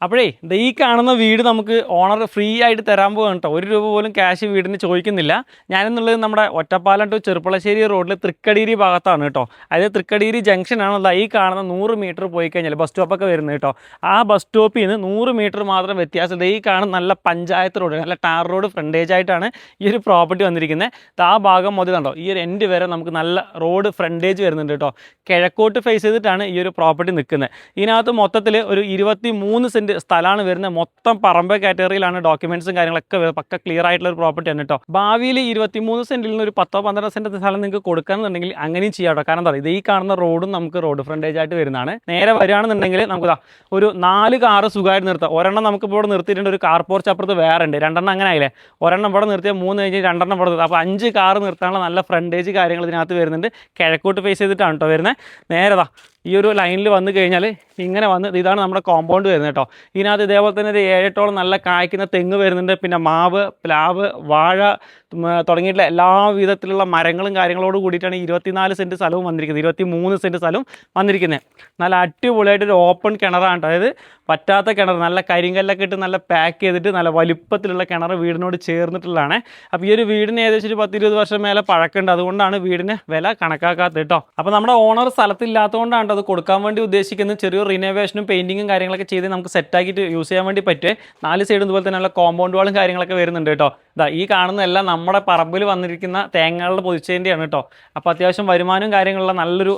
അപ്പോഴേ ഈ കാണുന്ന വീട് നമുക്ക് ഓണർ ഫ്രീ ആയിട്ട് തരാൻ പോകുകയാണ് കേട്ടോ. 1 രൂപ പോലും ക്യാഷ് വീടിന് ചോദിക്കുന്നില്ല. ഞാനെന്നുള്ളത് നമ്മുടെ ഒറ്റപ്പാലം ടു ചെറുപ്പളശ്ശേരി റോഡിൽ തൃക്കടീരി ഭാഗത്താണ് കേട്ടോ. അതായത് തൃക്കടീരി ജംഗ്ഷനാണുള്ള ഈ കാണുന്ന 100 മീറ്റർ പോയി കഴിഞ്ഞാൽ ബസ് സ്റ്റോപ്പൊക്കെ വരുന്നത് കേട്ടോ. ആ ബസ് സ്റ്റോപ്പിൽ നിന്ന് 100 മീറ്റർ മാത്രം വ്യത്യാസം. ഈ കാണുന്ന നല്ല പഞ്ചായത്ത് റോഡ്, നല്ല ടാർ റോഡ് ഫ്രണ്ടേജ് ആയിട്ടാണ് ഈ ഒരു പ്രോപ്പർട്ടി വന്നിരിക്കുന്നത്. ആ ഭാഗം മുതൽ കണ്ടോ, ഈ ഒരു എൻഡ് വരെ നമുക്ക് നല്ല റോഡ് ഫ്രണ്ടേജ് വരുന്നുണ്ട് കേട്ടോ. കിഴക്കോട്ട് ഫേസ് ചെയ്തിട്ടാണ് ഈ ഒരു പ്രോപ്പർട്ടി നിൽക്കുന്നത്. ഇതിനകത്ത് മൊത്തത്തിൽ ഒരു 23 സെൻറ്റ് സ്ഥലമാണ് വരുന്നത്. മൊത്തം പറമ്പ് കാറ്റഗറിയിലാണ്. ഡോക്യുമെന്റ്സും കാര്യങ്ങളൊക്കെ പക്ക ക്ലിയർ ആയിട്ടുള്ള ഒരു പ്രോപ്പർട്ടിയാണ് കേട്ടോ. ഭാവിയിൽ 23 സെന്റിൽ നിന്ന് ഒരു 10-12 സെന്റ് സ്ഥലം നിങ്ങൾക്ക് കൊടുക്കുകയാണെന്നുണ്ടെങ്കിൽ അങ്ങനെയും ചെയ്യാം കേട്ടോ. കാരണം എന്താ പറയുക, ഈ കാണുന്ന റോഡും നമുക്ക് റോഡ് ഫ്രണ്ടേജ് ആയിട്ട് വരുന്നതാണ്. നേരെ വരികയാണെന്നുണ്ടെങ്കിൽ നമുക്ക് ഒരു 4 കാറ് സുഖമായിട്ട് നിർത്താം. ഒരെണ്ണം നമുക്ക് ഇപ്പോൾ ഇവിടെ നിർത്തിയിട്ടുണ്ട്. ഒരു കാർ പോർച്ച് അപ്പുറത്ത് വേറെ ഉണ്ട്. 2 അങ്ങനെ ആയില്ലേ. ഒരെണ്ണം ഇവിടെ നിർത്തിയാൽ 3 കഴിഞ്ഞ് 2 ഇവിടെ നിർത്താം. അപ്പോൾ 5 കാറ് നിർത്താനുള്ള നല്ല ഫ്രണ്ടേജ് കാര്യങ്ങൾ ഇതിനകത്ത് വരുന്നുണ്ട്. കിഴക്കോട്ട് ഫേസ് ചെയ്തിട്ടാണ് കേട്ടോ വരുന്നത്. നേരതാ ഈ ഒരു ലൈനിൽ വന്നു കഴിഞ്ഞാൽ ഇങ്ങനെ വന്ന് ഇതാണ് നമ്മുടെ കോമ്പൗണ്ട് വരുന്നത് കേട്ടോ. ഇതിനകത്ത് ഇതേപോലെ തന്നെ ഒരു 7-8ഓളം നല്ല കായ്ക്കുന്ന തെങ്ങ് വരുന്നുണ്ട്. പിന്നെ മാവ്, പ്ലാവ്, വാഴ തുടങ്ങിയിട്ടുള്ള എല്ലാ വിധത്തിലുള്ള മരങ്ങളും കാര്യങ്ങളോട് കൂടിയിട്ടാണ് 24 സെൻറ്റ് സ്ഥലവും വന്നിരിക്കുന്നത്. 23 സെൻറ്റ് സ്ഥലവും വന്നിരിക്കുന്നത്. നല്ല അടിപൊളിയായിട്ടൊരു ഓപ്പൺ കിണറാണ്. അതായത് പറ്റാത്ത കിണർ, നല്ല കരിങ്കല്ലൊക്കെ ഇട്ട് നല്ല പാക്ക് ചെയ്തിട്ട് നല്ല വലിപ്പത്തിലുള്ള കിണർ വീടിനോട് ചേർന്നിട്ടുള്ളതാണ്. അപ്പോൾ ഈ ഒരു വീടിന് ഏകദേശം ഒരു 10-20 വർഷം മേലെ പഴക്കമുണ്ട്. അതുകൊണ്ടാണ് വീടിന് വില കണക്കാക്കാത്തത് കേട്ടോ. അപ്പോൾ നമ്മുടെ ഓണർ സ്ഥലത്തില്ലാത്തതുകൊണ്ടാണ് അത് കൊടുക്കാൻ വേണ്ടി ഉദ്ദേശിക്കുന്നത്. ചെറിയൊരു റിനോവേഷനും പെയിൻറ്റിങ്ങും കാര്യങ്ങളൊക്കെ ചെയ്ത് നമുക്ക് സെറ്റാക്കിയിട്ട് യൂസ് ചെയ്യാൻ വേണ്ടി പറ്റുമേ. 4 സൈഡും ഇതുപോലെ തന്നെ നല്ല കോമ്പൗണ്ട് വാളും കാര്യങ്ങളൊക്കെ വരുന്നുണ്ട് കേട്ടോ. ഈ കാണുന്ന എല്ലാം നമ്മുടെ പറമ്പിൽ വന്നിരിക്കുന്ന തേങ്ങകളുടെ പൊതിച്ചതിൻ്റെയാണ് കേട്ടോ. അപ്പോൾ അത്യാവശ്യം വരുമാനവും കാര്യങ്ങളുള്ള നല്ലൊരു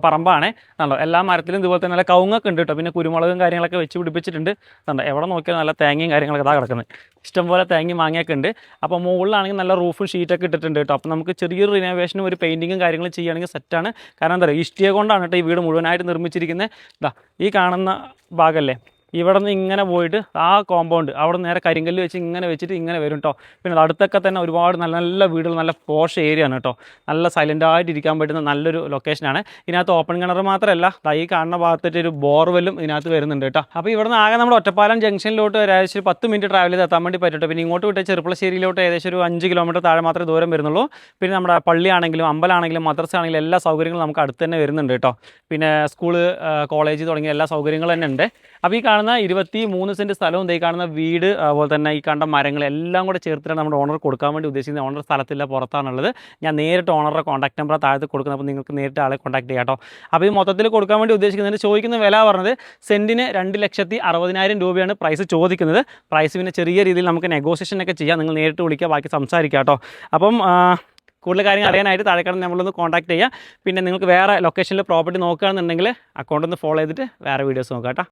പറമ്പാണ് കണ്ടോ. എല്ലാ മരത്തിലും ഇതുപോലെ തന്നെ നല്ല കവുങ്ങൊക്കെ ഉണ്ട് കേട്ടോ. പിന്നെ കുരുമുളകും കാര്യങ്ങളൊക്കെ വെച്ച് പിടിപ്പിച്ചിട്ടുണ്ട് കണ്ടോ. എവിടെ നോക്കിയാൽ നല്ല തേങ്ങയും കാര്യങ്ങളൊക്കെ ഇതാ കിടക്കുന്നത്. ഇഷ്ടംപോലെ തേങ്ങയും മാങ്ങയൊക്കെ ഉണ്ട്. അപ്പോൾ മുകളിലാണെങ്കിൽ നല്ല റൂഫും ഷീറ്റൊക്കെ ഇട്ടിട്ടുണ്ട് കേട്ടോ. അപ്പോൾ നമുക്ക് ചെറിയൊരു റിനോവേഷനും ഒരു പെയിൻറ്റിങ്ങും കാര്യങ്ങളും ചെയ്യുകയാണെങ്കിൽ സെറ്റാണ്. കാരണം എന്താ പറയുക, ഇഷ്ടിക കൊണ്ടാണ് കേട്ടോ ഈ വീട് മുഴുവനായിട്ട് നിർമ്മിച്ചിരിക്കുന്നത്. ഈ കാണുന്ന ഭാഗമല്ലേ, ഇവിടെ നിന്ന് ഇങ്ങനെ പോയിട്ട് ആ കോമ്പൗണ്ട് അവിടെ നേരെ കരിങ്കല്ല് വെച്ച് ഇങ്ങനെ വെച്ചിട്ട് ഇങ്ങനെ വരും കേട്ടോ. പിന്നെ അടുത്തൊക്കെ തന്നെ ഒരുപാട് നല്ല നല്ല വീടുകൾ, നല്ല പോഷ് ഏരിയ ആണ് കേട്ടോ. നല്ല സൈലൻ്റായിട്ട് ഇരിക്കാൻ പറ്റുന്ന നല്ലൊരു ലൊക്കേഷനാണ്. ഇതിനകത്ത് ഓപ്പൺ കിണർ മാത്രമല്ല, ഈ കാണുന്ന ഭാഗത്തേക്ക് ഒരു ബോർവെല്ലും ഇതിനകത്ത് വരുന്നുണ്ട് കേട്ടോ. അപ്പോൾ ഇവിടെ നിന്ന് ആകെ നമ്മുടെ ഒറ്റപ്പാലം ജംഗ്ഷനിലോട്ട് ഏകദേശം 10 മിനിറ്റ് ട്രാവൽ ചെയ്ത് എത്താൻ വേണ്ടി പറ്റും. പിന്നെ ഇങ്ങോട്ട് വിട്ട് ചെറുപ്പളശ്ശേരിയിലോട്ട് ഏകദേശം ഒരു 5 കിലോമീറ്റർ താഴെ മാത്രമേ ദൂരം വരുന്നുള്ളൂ. പിന്നെ നമ്മുടെ പള്ളിയാണെങ്കിലും അമ്പലമാണെങ്കിലും മദ്രസ ആണെങ്കിലും എല്ലാ സൗകര്യങ്ങളും നമുക്ക് അടുത്ത് തന്നെ വരുന്നുണ്ട് കേട്ടോ. പിന്നെ സ്കൂള്, കോളേജ് തുടങ്ങിയ എല്ലാ സൗകര്യങ്ങളും തന്നെ ഉണ്ട്. അപ്പോൾ ഈ കാണുന്ന 23 സെൻറ്റ് സ്ഥലവും ഈ കാണുന്ന വീട്, അതുപോലെ തന്നെ ഈ കണ്ട മരങ്ങൾ എല്ലാം കൂടെ ചേർത്തിട്ടാണ് നമ്മുടെ ഓണർ കൊടുക്കാൻ വേണ്ടി ഉദ്ദേശിക്കുന്നത്. ഓണർ സ്ഥലത്തില്ല, പുറത്താണുള്ളത്. ഞാൻ നേരിട്ട് ഓണറുടെ കോൺടാക്ട് നമ്പർ താഴത്ത് കൊടുക്കുന്നത്. അപ്പോൾ നിങ്ങൾക്ക് നേരിട്ട് ആളെ കോൺടാക്ട് ചെയ്യാം കേട്ടോ. അപ്പോൾ ഈ മൊത്തത്തിൽ കൊടുക്കാൻ വേണ്ടി ഉദ്ദേശിക്കുന്നതിന് ചോദിക്കുന്ന വില പറഞ്ഞത് സെൻറ്റിന് 2,60,000 രൂപയാണ് പ്രൈസ് ചോദിക്കുന്നത്. പ്രൈസ് പിന്നെ ചെറിയ രീതിയിൽ നമുക്ക് നെഗോസിയേഷനൊക്കെ ചെയ്യാം. നിങ്ങൾ നേരിട്ട് വിളിക്കുക, ബാക്കി സംസാരിക്കാം കേട്ടോ. അപ്പം കൂടുതൽ കാര്യങ്ങൾ അറിയാനായിട്ട് താഴെക്കാണ് നമ്മളൊന്ന് കോൺടാക്ട് ചെയ്യുക. പിന്നെ നിങ്ങൾക്ക് വേറെ ലൊക്കേഷനിൽ പ്രോപ്പർട്ടി നോക്കുകയാണെന്നുണ്ടെങ്കിൽ അക്കൗണ്ട് ഒന്ന് ഫോളോ ചെയ്തിട്ട് വേറെ വീഡിയോസ് നോക്കാം കേട്ടോ.